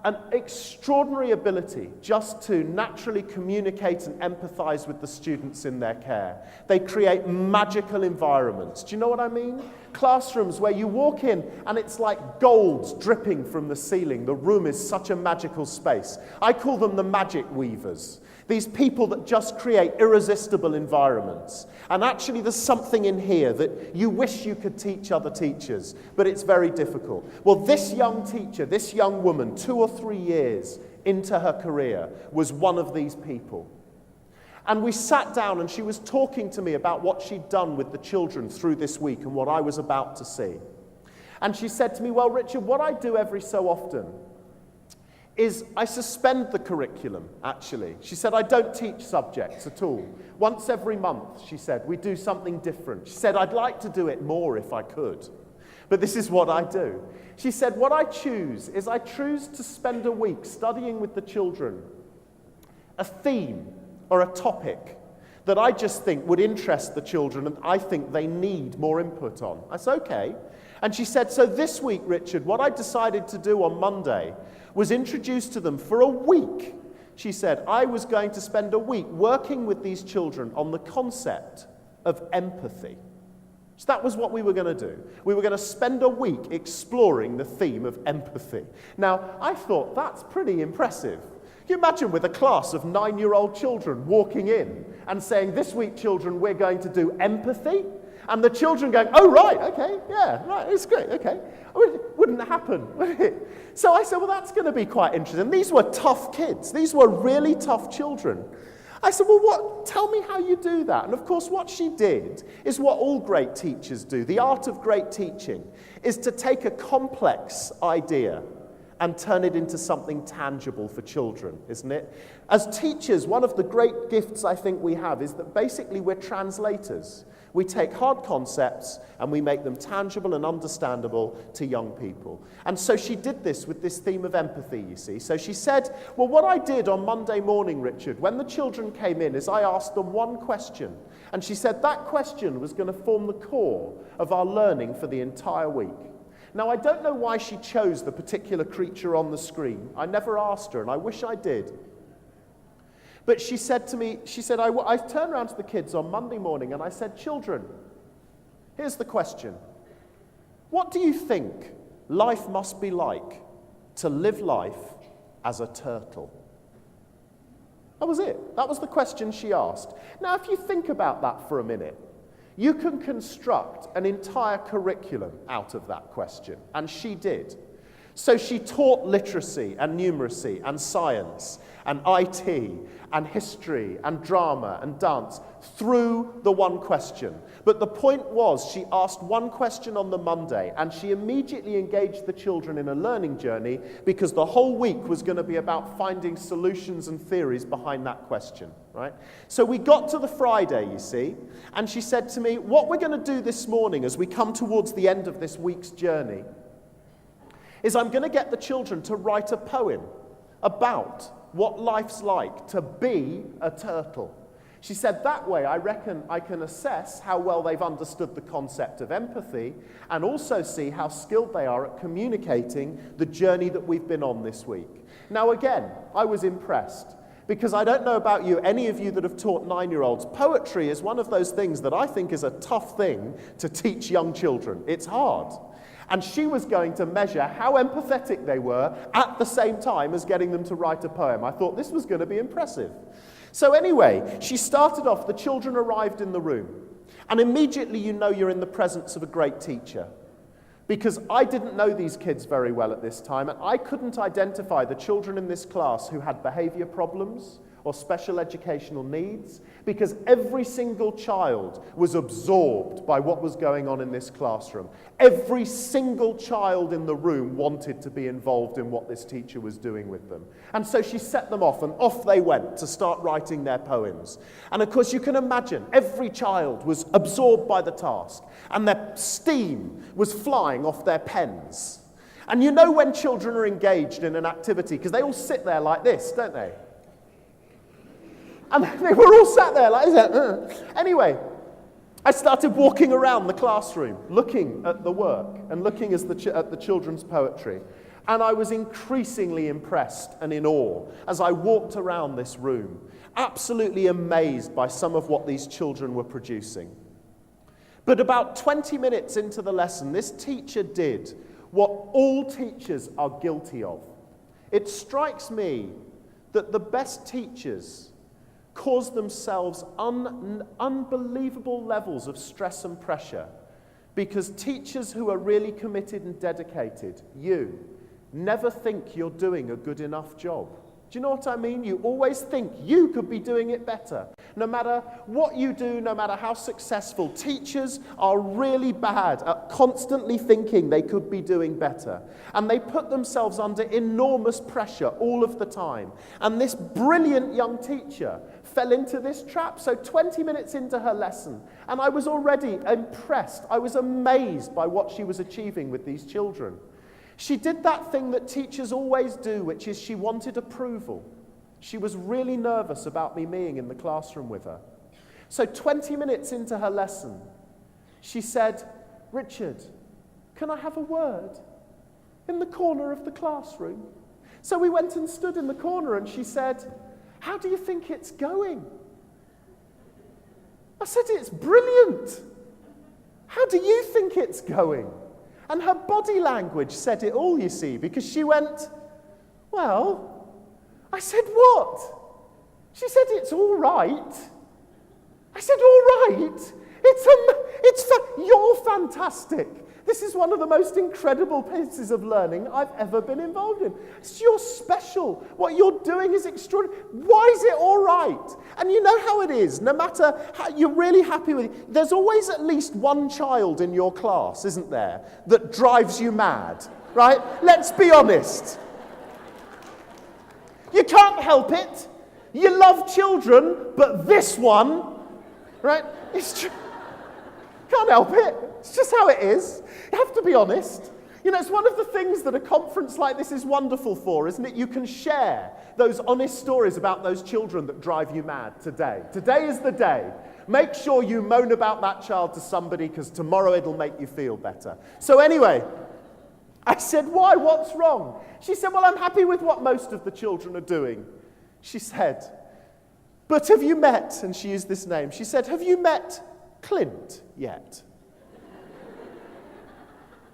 an extraordinary ability just to naturally communicate and empathize with the students in their care. They create magical environments. Do you know what I mean? Classrooms where you walk in and it's like gold's dripping from the ceiling. The room is such a magical space. I call them the magic weavers. These people that just create irresistible environments. And actually there's something in here that you wish you could teach other teachers, but it's very difficult. Well, this young teacher, this young woman, 2 or 3 years into her career, was one of these people. And we sat down and she was talking to me about what she'd done with the children through this week and what I was about to see. And she said to me, well, Richard, what I do every so often is I suspend the curriculum, actually. She said, I don't teach subjects at all. Once every month, she said, we do something different. She said, I'd like to do it more if I could, but this is what I do. She said, what I choose is I choose to spend a week studying with the children a theme or a topic that I just think would interest the children and I think they need more input on. I said, okay. And she said, so this week, Richard, what I decided to do on Monday was introduce to them for a week. She said, I was going to spend a week working with these children on the concept of empathy. So that was what we were going to do. We were going to spend a week exploring the theme of empathy. Now, I thought that's pretty impressive. Can you imagine with a class of 9-year-old children walking in and saying, this week, children, we're going to do empathy? And the children going, oh, right, okay, yeah, right, it's great, okay. It wouldn't happen, would it? So I said, well, that's going to be quite interesting. These were tough kids. These were really tough children. I said, well, tell me how you do that. And of course, what she did is what all great teachers do. The art of great teaching is to take a complex idea and turn it into something tangible for children, isn't it? As teachers, one of the great gifts I think we have is that basically we're translators. We take hard concepts and we make them tangible and understandable to young people. And so she did this with this theme of empathy, you see. So she said, well, what I did on Monday morning, Richard, when the children came in, is I asked them one question. And she said that question was going to form the core of our learning for the entire week. Now, I don't know why she chose the particular creature on the screen. I never asked her, and I wish I did. But she said to me, I turned around to the kids on Monday morning and I said, children, here's the question. What do you think life must be like to live life as a turtle? That was it. That was the question she asked. Now, if you think about that for a minute, you can construct an entire curriculum out of that question, and she did. So she taught literacy and numeracy and science and IT and history and drama and dance through the one question. But the point was, she asked one question on the Monday and she immediately engaged the children in a learning journey because the whole week was going to be about finding solutions and theories behind that question, right? So we got to the Friday, you see, and she said to me, what we're going to do this morning as we come towards the end of this week's journey is I'm going to get the children to write a poem about what life's like to be a turtle. She said that way I reckon I can assess how well they've understood the concept of empathy and also see how skilled they are at communicating the journey that we've been on this week. Now again, I was impressed because I don't know about you, any of you that have taught 9-year-olds, poetry is one of those things that I think is a tough thing to teach young children. It's hard. And she was going to measure how empathetic they were at the same time as getting them to write a poem. I thought this was going to be impressive. So anyway, she started off, the children arrived in the room. And immediately you know you're in the presence of a great teacher. Because I didn't know these kids very well at this time, and I couldn't identify the children in this class who had behavior problems or special educational needs, because every single child was absorbed by what was going on in this classroom. Every single child in the room wanted to be involved in what this teacher was doing with them. And so she set them off, and off they went to start writing their poems. And of course you can imagine, every child was absorbed by the task, and their steam was flying off their pens. And you know when children are engaged in an activity, because they all sit there like this, don't they? And they were all sat there like this. Anyway, I started walking around the classroom, looking at the work and looking at the children's poetry. And I was increasingly impressed and in awe as I walked around this room, absolutely amazed by some of what these children were producing. But about 20 minutes into the lesson, this teacher did what all teachers are guilty of. It strikes me that the best teachers cause themselves unbelievable levels of stress and pressure because teachers who are really committed and dedicated, you, never think you're doing a good enough job. Do you know what I mean? You always think you could be doing it better. No matter what you do, no matter how successful, teachers are really bad at constantly thinking they could be doing better. And they put themselves under enormous pressure all of the time. And this brilliant young teacher fell into this trap. So 20 minutes into her lesson, and I was already impressed. I was amazed by what she was achieving with these children. She did that thing that teachers always do, which is she wanted approval. She was really nervous about me being in the classroom with her. So 20 minutes into her lesson, she said, "Richard, can I have a word in the corner of the classroom?" So we went and stood in the corner and she said, "How do you think it's going?" I said, "It's brilliant. How do you think it's going?" And her body language said it all, you see, because she went, "Well," I said, "What?" She said, "It's all right." I said, "All right? You're fantastic. This is one of the most incredible pieces of learning I've ever been involved in. You're special. What you're doing is extraordinary. Why is it all right?" And you know how it is. No matter how you're really happy with it, there's always at least one child in your class, isn't there, that drives you mad, right? Let's be honest. You can't help it. You love children, but this one, right? Can't help it. It's just how it is. You have to be honest. You know, it's one of the things that a conference like this is wonderful for, isn't it? You can share those honest stories about those children that drive you mad today. Today is the day. Make sure you moan about that child to somebody, because tomorrow it'll make you feel better. So anyway, I said, "Why? What's wrong?" She said, "Well, I'm happy with what most of the children are doing." She said, "But have you met," and she used this name, she said, "Have you met Clint yet?"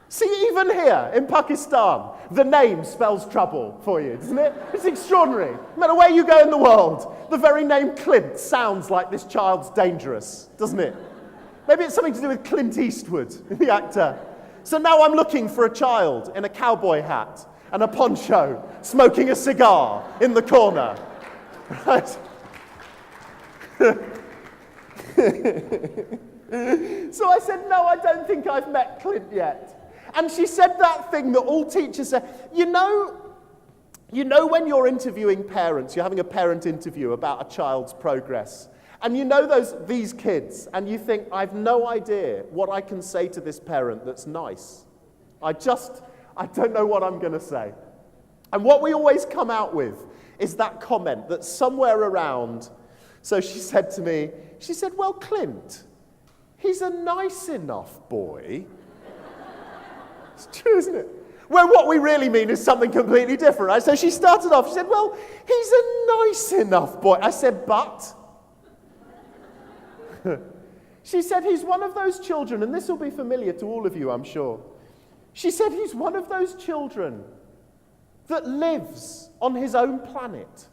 See, even here in Pakistan, the name spells trouble for you, doesn't it? It's extraordinary. No matter where you go in the world, the very name Clint sounds like this child's dangerous, doesn't it? Maybe it's something to do with Clint Eastwood, the actor. So now I'm looking for a child in a cowboy hat and a poncho, smoking a cigar in the corner. Right? So I said, "No, I don't think I've met Clint yet." And she said that thing that all teachers say. You know when you're interviewing parents, you're having a parent interview about a child's progress, and you know these kids, and you think, "I've no idea what I can say to this parent that's nice. I don't know what I'm going to say." And what we always come out with is that comment that's somewhere around. So she said to me, she said, "Well, Clint, he's a nice enough boy." It's true, isn't it? Well, what we really mean is something completely different, right? So she started off, she said, "Well, he's a nice enough boy." I said, "But?" She said, "He's one of those children," and this will be familiar to all of you, I'm sure. She said, "He's one of those children that lives on his own planet."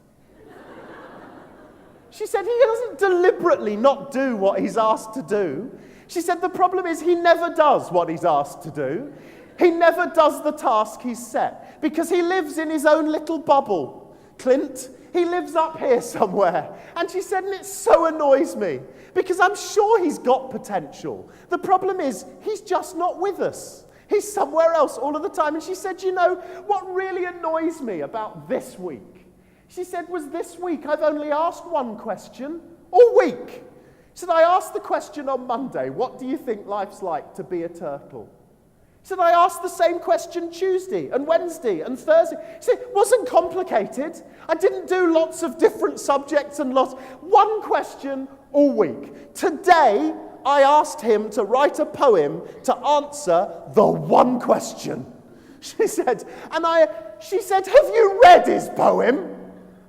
She said, "He doesn't deliberately not do what he's asked to do." She said, "The problem is he never does what he's asked to do. He never does the task he's set because he lives in his own little bubble. Clint, he lives up here somewhere." And she said, "And it so annoys me because I'm sure he's got potential. The problem is he's just not with us. He's somewhere else all of the time." And she said, "You know, what really annoys me about this week," she said, "was this week I've only asked one question all week." She said, "I asked the question on Monday, what do you think life's like to be a turtle?" She said, "I asked the same question Tuesday and Wednesday and Thursday." She said, "It wasn't complicated. I didn't do lots of different subjects and one question all week. Today, I asked him to write a poem to answer the one question." She said, she said, have you read his poem?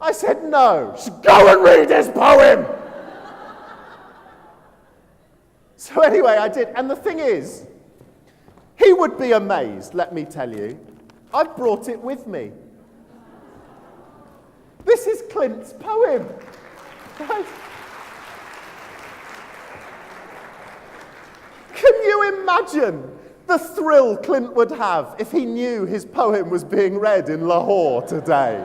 I said, no. She said, go and read his poem. So anyway, I did. And the thing is, he would be amazed, let me tell you. I've brought it with me. This is Clint's poem. Right? Can you imagine the thrill Clint would have if he knew his poem was being read in Lahore today?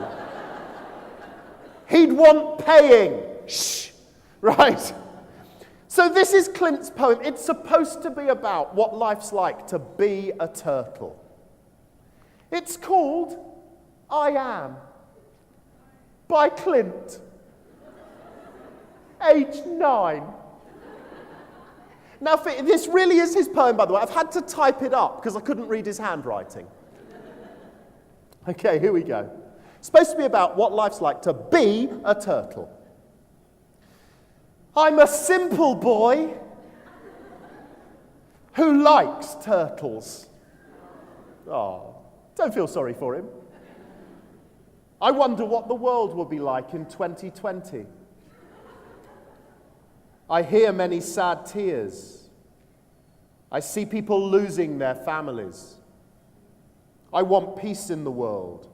He'd want paying. Shh. Right? So this is Clint's poem. It's supposed to be about what life's like to be a turtle. It's called I Am by Clint, age 9. Now, this really is his poem, by the way. I've had to type it up because I couldn't read his handwriting. Okay, here we go. It's supposed to be about what life's like to be a turtle. I'm a simple boy who likes turtles. Oh, don't feel sorry for him. I wonder what the world will be like in 2020. I hear many sad tears. I see people losing their families. I want peace in the world.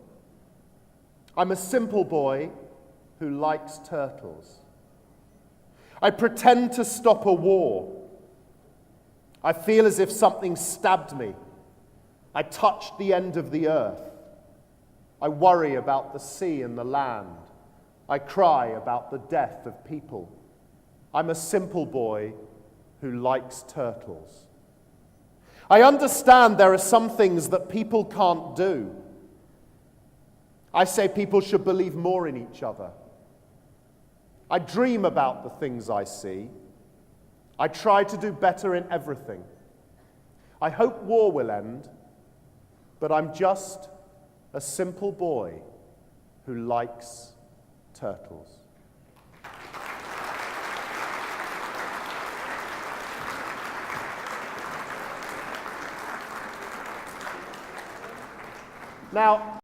I'm a simple boy who likes turtles. I pretend to stop a war. I feel as if something stabbed me. I touched the end of the earth. I worry about the sea and the land. I cry about the death of people. I'm a simple boy who likes turtles. I understand there are some things that people can't do. I say people should believe more in each other. I dream about the things I see. I try to do better in everything. I hope war will end, but I'm just a simple boy who likes turtles. Now,